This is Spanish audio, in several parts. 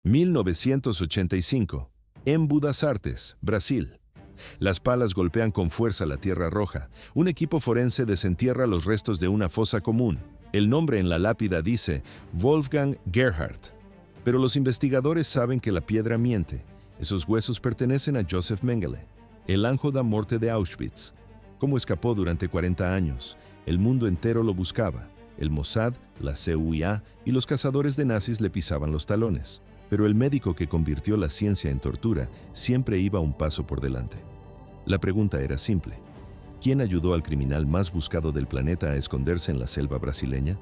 1985. En Budas Artes, Brasil. Las palas golpean con fuerza la tierra roja. Un equipo forense desentierra los restos de una fosa común. El nombre en la lápida dice Wolfgang Gerhardt. Pero los investigadores saben que la piedra miente. Esos huesos pertenecen a Josef Mengele, el ángel da morte de Auschwitz. ¿Cómo escapó durante 40 años? El mundo entero lo buscaba. El Mossad, la CIA y los cazadores de nazis le pisaban los talones. Pero el médico que convirtió la ciencia en tortura siempre iba un paso por delante. La pregunta era simple. ¿Quién ayudó al criminal más buscado del planeta a esconderse en la selva brasileña?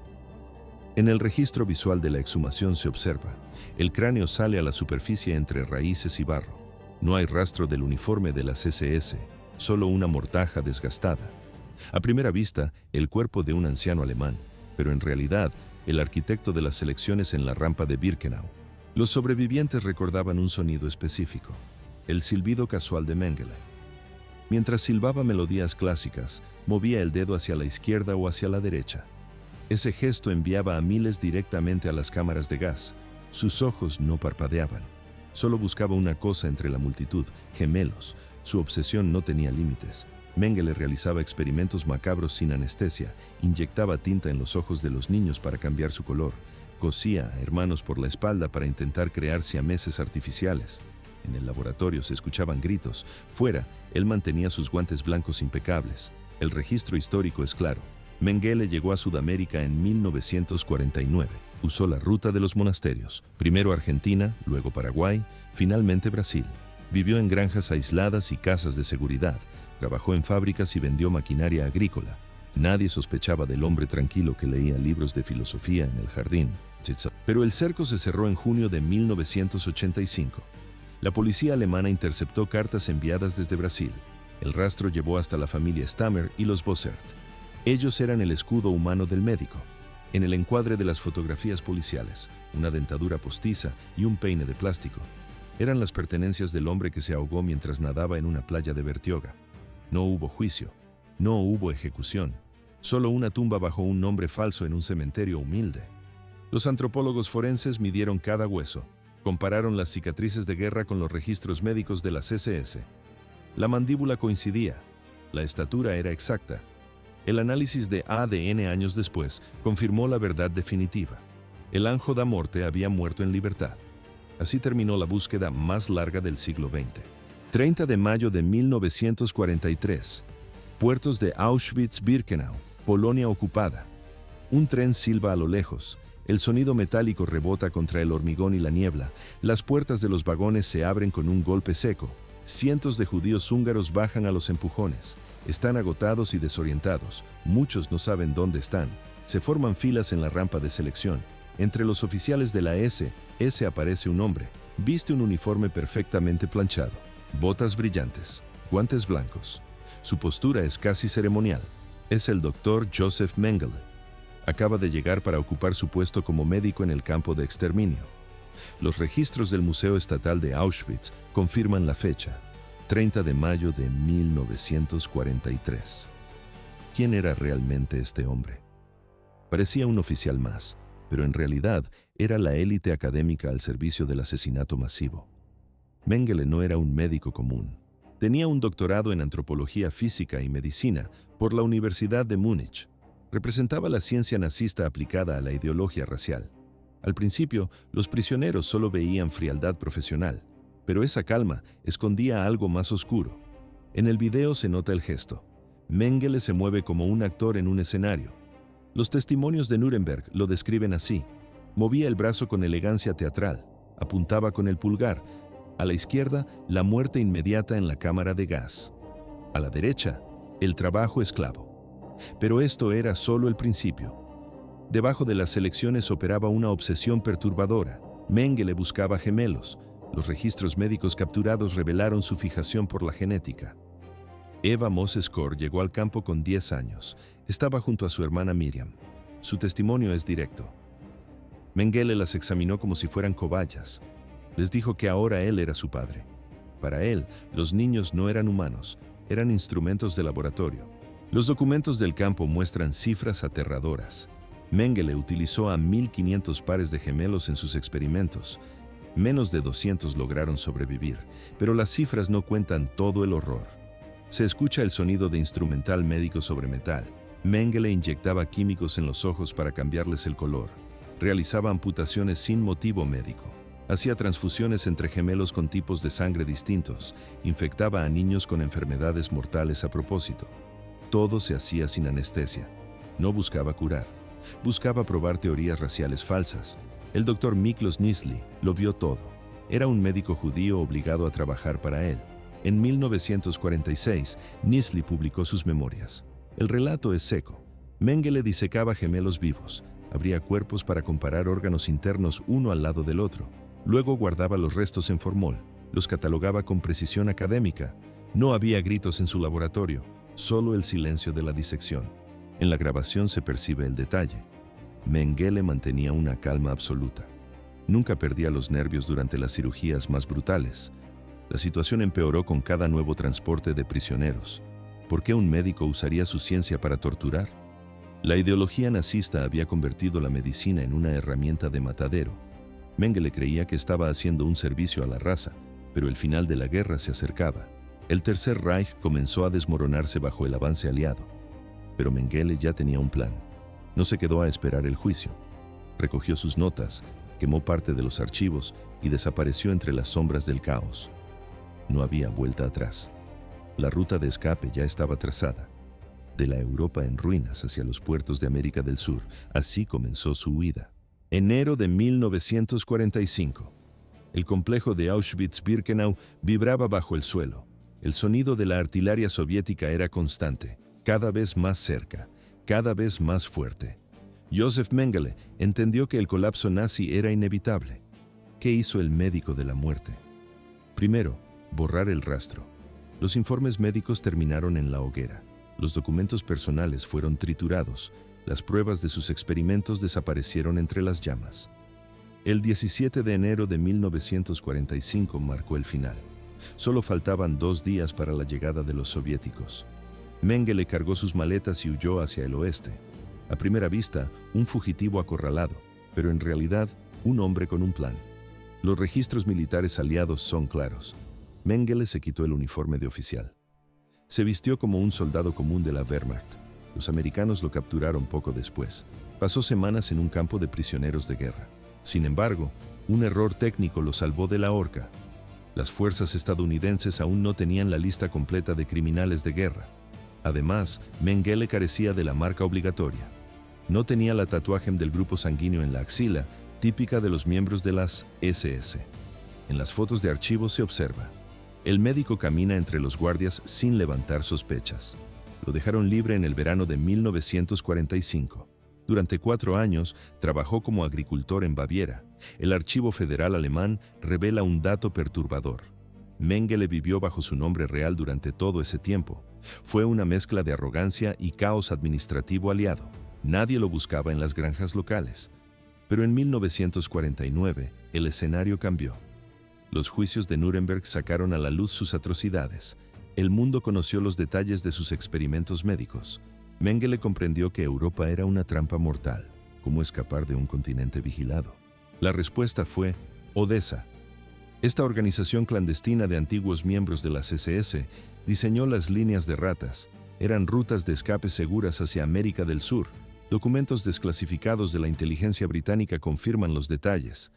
En el registro visual de la exhumación se observa. El cráneo sale a la superficie entre raíces y barro. No hay rastro del uniforme de las SS, solo una mortaja desgastada. A primera vista, el cuerpo de un anciano alemán, pero en realidad, el arquitecto de las selecciones en la rampa de Birkenau. Los sobrevivientes recordaban un sonido específico, el silbido casual de Mengele. Mientras silbaba melodías clásicas, movía el dedo hacia la izquierda o hacia la derecha. Ese gesto enviaba a miles directamente a las cámaras de gas. Sus ojos no parpadeaban. Solo buscaba una cosa entre la multitud, gemelos. Su obsesión no tenía límites. Mengele realizaba experimentos macabros sin anestesia, inyectaba tinta en los ojos de los niños para cambiar su color, cosía a hermanos por la espalda para intentar crear siameses artificiales. En el laboratorio se escuchaban gritos. Fuera, él mantenía sus guantes blancos impecables. El registro histórico es claro. Mengele llegó a Sudamérica en 1949. Usó la ruta de los monasterios. Primero Argentina, luego Paraguay, finalmente Brasil. Vivió en granjas aisladas y casas de seguridad. Trabajó en fábricas y vendió maquinaria agrícola. Nadie sospechaba del hombre tranquilo que leía libros de filosofía en el jardín. Pero el cerco se cerró en junio de 1985. La policía alemana interceptó cartas enviadas desde Brasil. El rastro llevó hasta la familia Stammer y los Bossert. Ellos eran el escudo humano del médico. En el encuadre de las fotografías policiales, una dentadura postiza y un peine de plástico. Eran las pertenencias del hombre que se ahogó mientras nadaba en una playa de Bertioga. No hubo juicio, no hubo ejecución, solo una tumba bajo un nombre falso en un cementerio humilde. Los antropólogos forenses midieron cada hueso, compararon las cicatrices de guerra con los registros médicos de las SS. La mandíbula coincidía, la estatura era exacta. El análisis de ADN años después confirmó la verdad definitiva. El ángel da morte había muerto en libertad. Así terminó la búsqueda más larga del siglo XX. 30 de mayo de 1943. Puertos de Auschwitz-Birkenau, Polonia ocupada. Un tren silba a lo lejos. El sonido metálico rebota contra el hormigón y la niebla. Las puertas de los vagones se abren con un golpe seco. Cientos de judíos húngaros bajan a los empujones. Están agotados y desorientados. Muchos no saben dónde están. Se forman filas en la rampa de selección. Entre los oficiales de la SS aparece un hombre. Viste un uniforme perfectamente planchado. Botas brillantes. Guantes blancos. Su postura es casi ceremonial. Es el doctor Josef Mengele. Acaba de llegar para ocupar su puesto como médico en el campo de exterminio. Los registros del Museo Estatal de Auschwitz confirman la fecha, 30 de mayo de 1943. ¿Quién era realmente este hombre? Parecía un oficial más, pero en realidad era la élite académica al servicio del asesinato masivo. Mengele no era un médico común. Tenía un doctorado en antropología física y medicina por la Universidad de Múnich. Representaba la ciencia nazista aplicada a la ideología racial. Al principio, los prisioneros solo veían frialdad profesional, pero esa calma escondía algo más oscuro. En el video se nota el gesto. Mengele se mueve como un actor en un escenario. Los testimonios de Nuremberg lo describen así. Movía el brazo con elegancia teatral, apuntaba con el pulgar. A la izquierda, la muerte inmediata en la cámara de gas. A la derecha, el trabajo esclavo. Pero esto era solo el principio. Debajo de las selecciones operaba una obsesión perturbadora. Mengele buscaba gemelos. Los registros médicos capturados revelaron su fijación por la genética. Eva Moses-Kor llegó al campo con 10 años. Estaba junto a su hermana Miriam. Su testimonio es directo. Mengele las examinó como si fueran cobayas. Les dijo que ahora él era su padre. Para él, los niños no eran humanos, eran instrumentos de laboratorio. Los documentos del campo muestran cifras aterradoras. Mengele utilizó a 1.500 pares de gemelos en sus experimentos. Menos de 200 lograron sobrevivir, pero las cifras no cuentan todo el horror. Se escucha el sonido de instrumental médico sobre metal. Mengele inyectaba químicos en los ojos para cambiarles el color. Realizaba amputaciones sin motivo médico. Hacía transfusiones entre gemelos con tipos de sangre distintos. Infectaba a niños con enfermedades mortales a propósito. Todo se hacía sin anestesia. No buscaba curar. Buscaba probar teorías raciales falsas. El doctor Miklos Nisli lo vio todo. Era un médico judío obligado a trabajar para él. En 1946, Nisli publicó sus memorias. El relato es seco. Mengele disecaba gemelos vivos. Abría cuerpos para comparar órganos internos uno al lado del otro. Luego guardaba los restos en formol. Los catalogaba con precisión académica. No había gritos en su laboratorio, solo el silencio de la disección. En la grabación se percibe el detalle. Mengele mantenía una calma absoluta. Nunca perdía los nervios durante las cirugías más brutales. La situación empeoró con cada nuevo transporte de prisioneros. ¿Por qué un médico usaría su ciencia para torturar? La ideología nazista había convertido la medicina en una herramienta de matadero. Mengele creía que estaba haciendo un servicio a la raza, pero el final de la guerra se acercaba. El Tercer Reich comenzó a desmoronarse bajo el avance aliado. Pero Mengele ya tenía un plan. No se quedó a esperar el juicio. Recogió sus notas, quemó parte de los archivos y desapareció entre las sombras del caos. No había vuelta atrás. La ruta de escape ya estaba trazada. De la Europa en ruinas hacia los puertos de América del Sur, así comenzó su huida. Enero de 1945. El complejo de Auschwitz-Birkenau vibraba bajo el suelo. El sonido de la artillería soviética era constante, cada vez más cerca, cada vez más fuerte. Josef Mengele entendió que el colapso nazi era inevitable. ¿Qué hizo el médico de la muerte? Primero, borrar el rastro. Los informes médicos terminaron en la hoguera. Los documentos personales fueron triturados. Las pruebas de sus experimentos desaparecieron entre las llamas. El 17 de enero de 1945 marcó el final. Solo faltaban 2 días para la llegada de los soviéticos. Mengele cargó sus maletas y huyó hacia el oeste. A primera vista, un fugitivo acorralado, pero en realidad, un hombre con un plan. Los registros militares aliados son claros. Mengele se quitó el uniforme de oficial. Se vistió como un soldado común de la Wehrmacht. Los americanos lo capturaron poco después. Pasó semanas en un campo de prisioneros de guerra. Sin embargo, un error técnico lo salvó de la horca. Las fuerzas estadounidenses aún no tenían la lista completa de criminales de guerra. Además, Mengele carecía de la marca obligatoria. No tenía la tatuaje del grupo sanguíneo en la axila, típica de los miembros de las SS. En las fotos de archivo se observa. El médico camina entre los guardias sin levantar sospechas. Lo dejaron libre en el verano de 1945. Durante 4 años trabajó como agricultor en Baviera. El Archivo Federal Alemán revela un dato perturbador. Mengele vivió bajo su nombre real durante todo ese tiempo. Fue una mezcla de arrogancia y caos administrativo aliado. Nadie lo buscaba en las granjas locales. Pero en 1949, el escenario cambió. Los juicios de Nuremberg sacaron a la luz sus atrocidades. El mundo conoció los detalles de sus experimentos médicos. Mengele comprendió que Europa era una trampa mortal. ¿Cómo escapar de un continente vigilado? La respuesta fue Odessa. Esta organización clandestina de antiguos miembros de las SS diseñó las líneas de ratas. Eran rutas de escape seguras hacia América del Sur. Documentos desclasificados de la inteligencia británica confirman los detalles.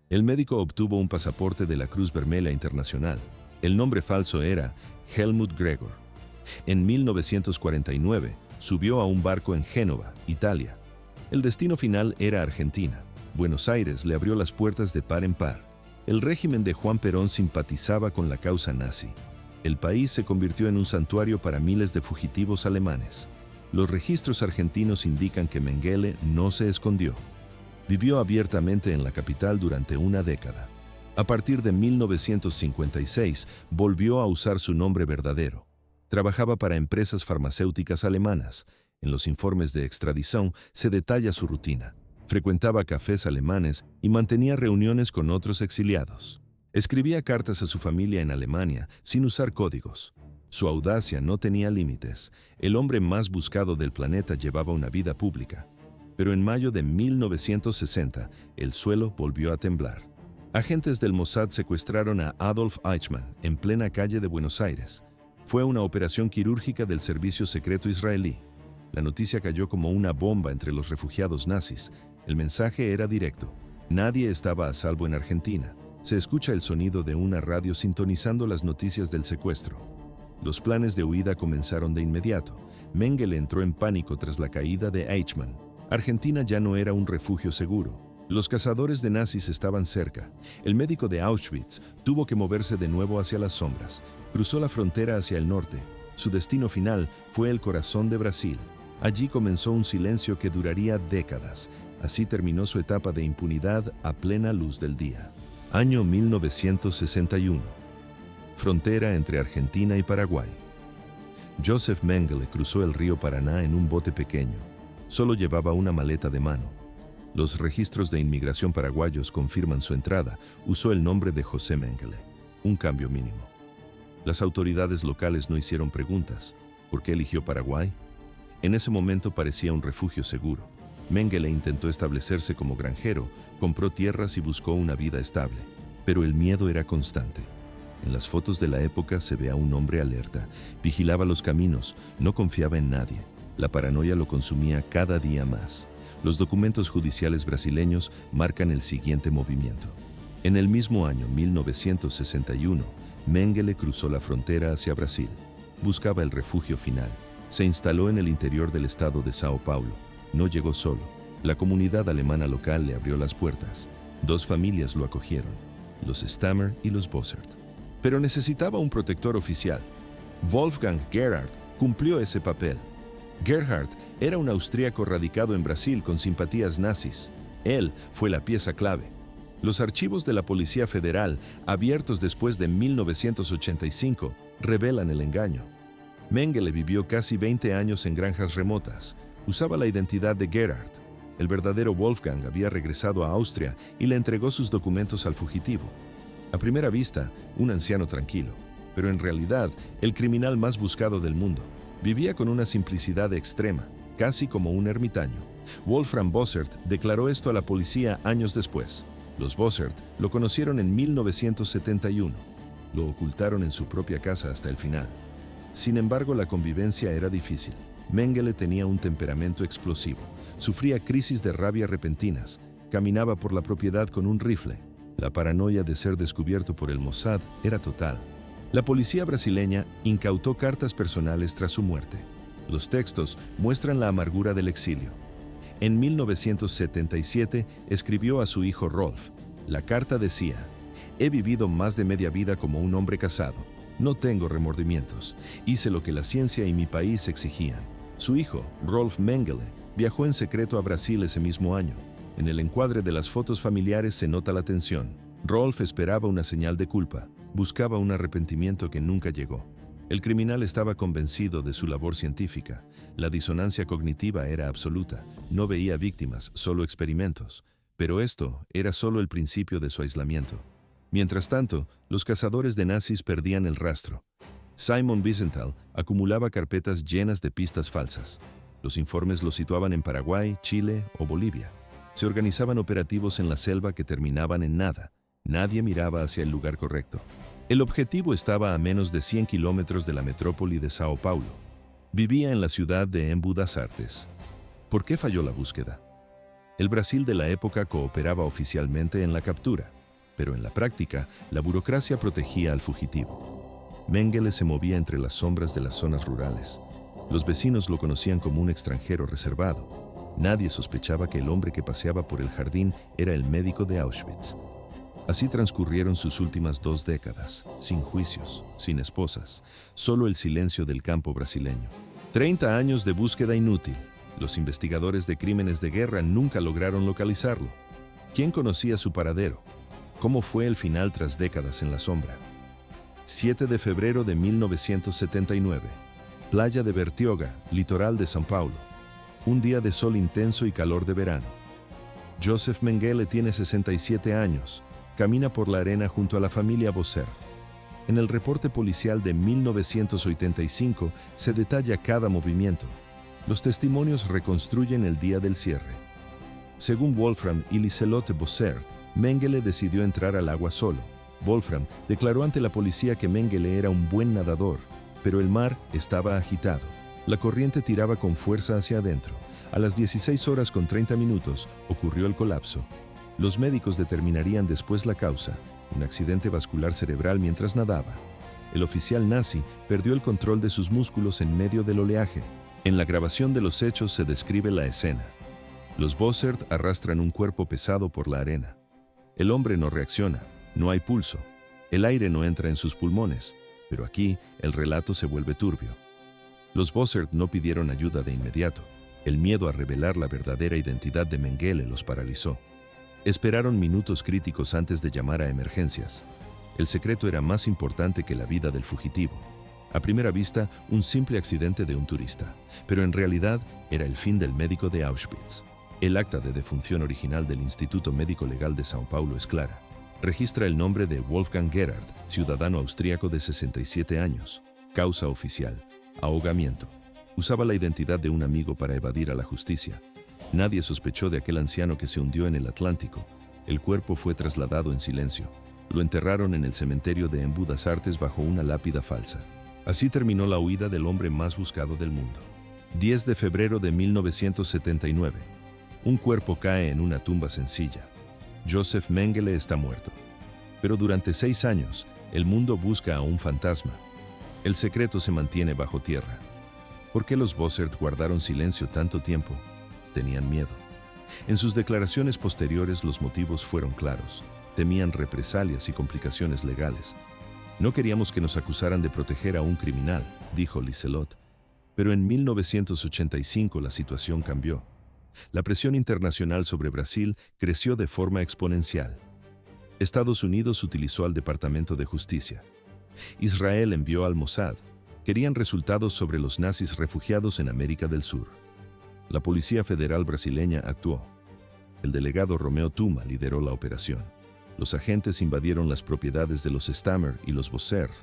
El médico obtuvo un pasaporte de la Cruz Vermelha Internacional. El nombre falso era Helmut Gregor. En 1949, subió a un barco en Génova, Italia. El destino final era Argentina. Buenos Aires le abrió las puertas de par en par. El régimen de Juan Perón simpatizaba con la causa nazi. El país se convirtió en un santuario para miles de fugitivos alemanes. Los registros argentinos indican que Mengele no se escondió. Vivió abiertamente en la capital durante una década. A partir de 1956, volvió a usar su nombre verdadero. Trabajaba para empresas farmacéuticas alemanas. En los informes de extradición se detalla su rutina. Frecuentaba cafés alemanes y mantenía reuniones con otros exiliados. Escribía cartas a su familia en Alemania sin usar códigos. Su audacia no tenía límites. El hombre más buscado del planeta llevaba una vida pública. Pero en mayo de 1960, el suelo volvió a temblar. Agentes del Mossad secuestraron a Adolf Eichmann en plena calle de Buenos Aires. Fue una operación quirúrgica del servicio secreto israelí. La noticia cayó como una bomba entre los refugiados nazis. El mensaje era directo. Nadie estaba a salvo en Argentina. Se escucha el sonido de una radio sintonizando las noticias del secuestro. Los planes de huida comenzaron de inmediato. Mengele entró en pánico tras la caída de Eichmann. Argentina ya no era un refugio seguro. Los cazadores de nazis estaban cerca. El médico de Auschwitz tuvo que moverse de nuevo hacia las sombras. Cruzó la frontera hacia el norte. Su destino final fue el corazón de Brasil. Allí comenzó un silencio que duraría décadas. Así terminó su etapa de impunidad a plena luz del día. Año 1961. Frontera entre Argentina y Paraguay. Joseph Mengele cruzó el río Paraná en un bote pequeño. Solo llevaba una maleta de mano. Los registros de inmigración paraguayos confirman su entrada. Usó el nombre de José Mengele. Un cambio mínimo. Las autoridades locales no hicieron preguntas. ¿Por qué eligió Paraguay? En ese momento parecía un refugio seguro. Mengele intentó establecerse como granjero, compró tierras y buscó una vida estable. Pero el miedo era constante. En las fotos de la época se ve a un hombre alerta. Vigilaba los caminos, no confiaba en nadie. La paranoia lo consumía cada día más. Los documentos judiciales brasileños marcan el siguiente movimiento. En el mismo año 1961, Mengele cruzó la frontera hacia Brasil. Buscaba el refugio final. Se instaló en el interior del estado de Sao Paulo. No llegó solo. La comunidad alemana local le abrió las puertas. 2 familias lo acogieron, los Stammer y los Bossert. Pero necesitaba un protector oficial. Wolfgang Gerhard cumplió ese papel. Gerhard era un austríaco radicado en Brasil con simpatías nazis. Él fue la pieza clave. Los archivos de la Policía Federal, abiertos después de 1985, revelan el engaño. Mengele vivió casi 20 años en granjas remotas. Usaba la identidad de Gerhard. El verdadero Wolfgang había regresado a Austria y le entregó sus documentos al fugitivo. A primera vista, un anciano tranquilo, pero en realidad, el criminal más buscado del mundo. Vivía con una simplicidad extrema, casi como un ermitaño. Wolfram Bossert declaró esto a la policía años después. Los Bossert lo conocieron en 1971. Lo ocultaron en su propia casa hasta el final. Sin embargo, la convivencia era difícil. Mengele tenía un temperamento explosivo. Sufría crisis de rabia repentinas. Caminaba por la propiedad con un rifle. La paranoia de ser descubierto por el Mossad era total. La policía brasileña incautó cartas personales tras su muerte. Los textos muestran la amargura del exilio. En 1977 escribió a su hijo Rolf. La carta decía: «He vivido más de media vida como un hombre casado. No tengo remordimientos. Hice lo que la ciencia y mi país exigían». Su hijo, Rolf Mengele, viajó en secreto a Brasil ese mismo año. En el encuadre de las fotos familiares se nota la tensión. Rolf esperaba una señal de culpa. Buscaba un arrepentimiento que nunca llegó. El criminal estaba convencido de su labor científica. La disonancia cognitiva era absoluta. No veía víctimas, solo experimentos. Pero esto era solo el principio de su aislamiento. Mientras tanto, los cazadores de nazis perdían el rastro. Simon Wiesenthal acumulaba carpetas llenas de pistas falsas. Los informes lo situaban en Paraguay, Chile o Bolivia. Se organizaban operativos en la selva que terminaban en nada. Nadie miraba hacia el lugar correcto. El objetivo estaba a menos de 100 kilómetros de la metrópoli de Sao Paulo. Vivía en la ciudad de Embu das Artes. ¿Por qué falló la búsqueda? El Brasil de la época cooperaba oficialmente en la captura, pero en la práctica, la burocracia protegía al fugitivo. Mengele se movía entre las sombras de las zonas rurales. Los vecinos lo conocían como un extranjero reservado. Nadie sospechaba que el hombre que paseaba por el jardín era el médico de Auschwitz. Así transcurrieron sus últimas 2 décadas, sin juicios, sin esposas, solo el silencio del campo brasileño. 30 años de búsqueda inútil. Los investigadores de crímenes de guerra nunca lograron localizarlo. ¿Quién conocía su paradero? ¿Cómo fue el final tras décadas en la sombra? 7 de febrero de 1979. Playa de Bertioga, litoral de São Paulo. Un día de sol intenso y calor de verano. Joseph Mengele tiene 67 años. Camina por la arena junto a la familia Bossert. En el reporte policial de 1985 se detalla cada movimiento. Los testimonios reconstruyen el día del cierre. Según Wolfram y Liselotte Bossert, Mengele decidió entrar al agua solo. Wolfram declaró ante la policía que Mengele era un buen nadador, pero el mar estaba agitado. La corriente tiraba con fuerza hacia adentro. A las 16:30 ocurrió el colapso. Los médicos determinarían después la causa, un accidente vascular cerebral mientras nadaba. El oficial nazi perdió el control de sus músculos en medio del oleaje. En la grabación de los hechos se describe la escena. Los Bossert arrastran un cuerpo pesado por la arena. El hombre no reacciona, no hay pulso. El aire no entra en sus pulmones, pero aquí el relato se vuelve turbio. Los Bossert no pidieron ayuda de inmediato. El miedo a revelar la verdadera identidad de Mengele los paralizó. Esperaron minutos críticos antes de llamar a emergencias. El secreto era más importante que la vida del fugitivo. A primera vista, un simple accidente de un turista, pero en realidad era el fin del médico de Auschwitz. El acta de defunción original del Instituto Médico Legal de São Paulo es clara. Registra el nombre de Wolfgang Gerhard, ciudadano austríaco de 67 años. Causa oficial: ahogamiento. Usaba la identidad de un amigo para evadir a la justicia. Nadie sospechó de aquel anciano que se hundió en el Atlántico. El cuerpo fue trasladado en silencio. Lo enterraron en el cementerio de Embu das Artes bajo una lápida falsa. Así terminó la huida del hombre más buscado del mundo. 10 de febrero de 1979. Un cuerpo cae en una tumba sencilla. Joseph Mengele está muerto. Pero durante 6 años, el mundo busca a un fantasma. El secreto se mantiene bajo tierra. ¿Por qué los Bossert guardaron silencio tanto tiempo? Tenían miedo. En sus declaraciones posteriores los motivos fueron claros. Temían represalias y complicaciones legales. No queríamos que nos acusaran de proteger a un criminal, dijo Liselott. Pero en 1985 la situación cambió. La presión internacional sobre Brasil creció de forma exponencial. Estados Unidos utilizó al Departamento de Justicia. Israel envió al Mossad. Querían resultados sobre los nazis refugiados en América del Sur. La Policía Federal brasileña actuó. El delegado Romeo Tuma lideró la operación. Los agentes invadieron las propiedades de los Stammer y los Bossert.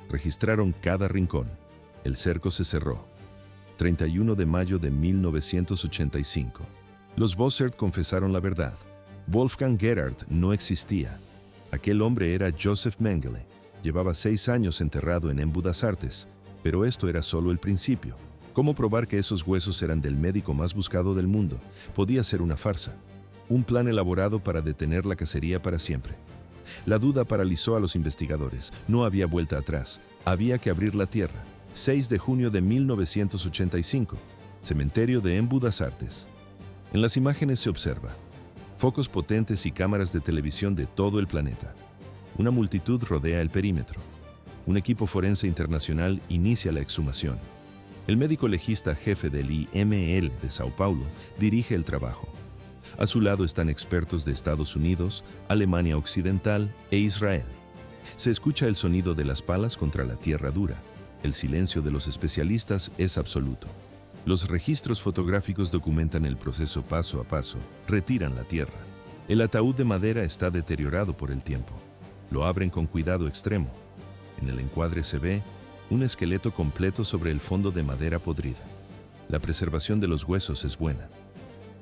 Registraron cada rincón. El cerco se cerró. 31 de mayo de 1985. Los Bossert confesaron la verdad. Wolfgang Gerhard no existía. Aquel hombre era Joseph Mengele. Llevaba 6 años enterrado en Embu das Artes, pero esto era solo el principio. ¿Cómo probar que esos huesos eran del médico más buscado del mundo? Podía ser una farsa. Un plan elaborado para detener la cacería para siempre. La duda paralizó a los investigadores. No había vuelta atrás. Había que abrir la tierra. 6 de junio de 1985. Cementerio de Embu das Artes. En las imágenes se observa focos potentes y cámaras de televisión de todo el planeta. Una multitud rodea el perímetro. Un equipo forense internacional inicia la exhumación. El médico legista jefe del IML de Sao Paulo dirige el trabajo. A su lado están expertos de Estados Unidos, Alemania Occidental e Israel. Se escucha el sonido de las palas contra la tierra dura. El silencio de los especialistas es absoluto. Los registros fotográficos documentan el proceso paso a paso. Retiran la tierra. El ataúd de madera está deteriorado por el tiempo. Lo abren con cuidado extremo. En el encuadre se ve un esqueleto completo sobre el fondo de madera podrida. La preservación de los huesos es buena.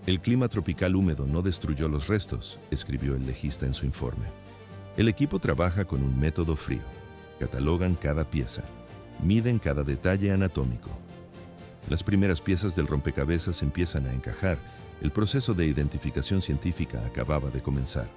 El clima tropical húmedo no destruyó los restos, escribió el legista en su informe. El equipo trabaja con un método frío. Catalogan cada pieza. Miden cada detalle anatómico. Las primeras piezas del rompecabezas empiezan a encajar. El proceso de identificación científica acababa de comenzar.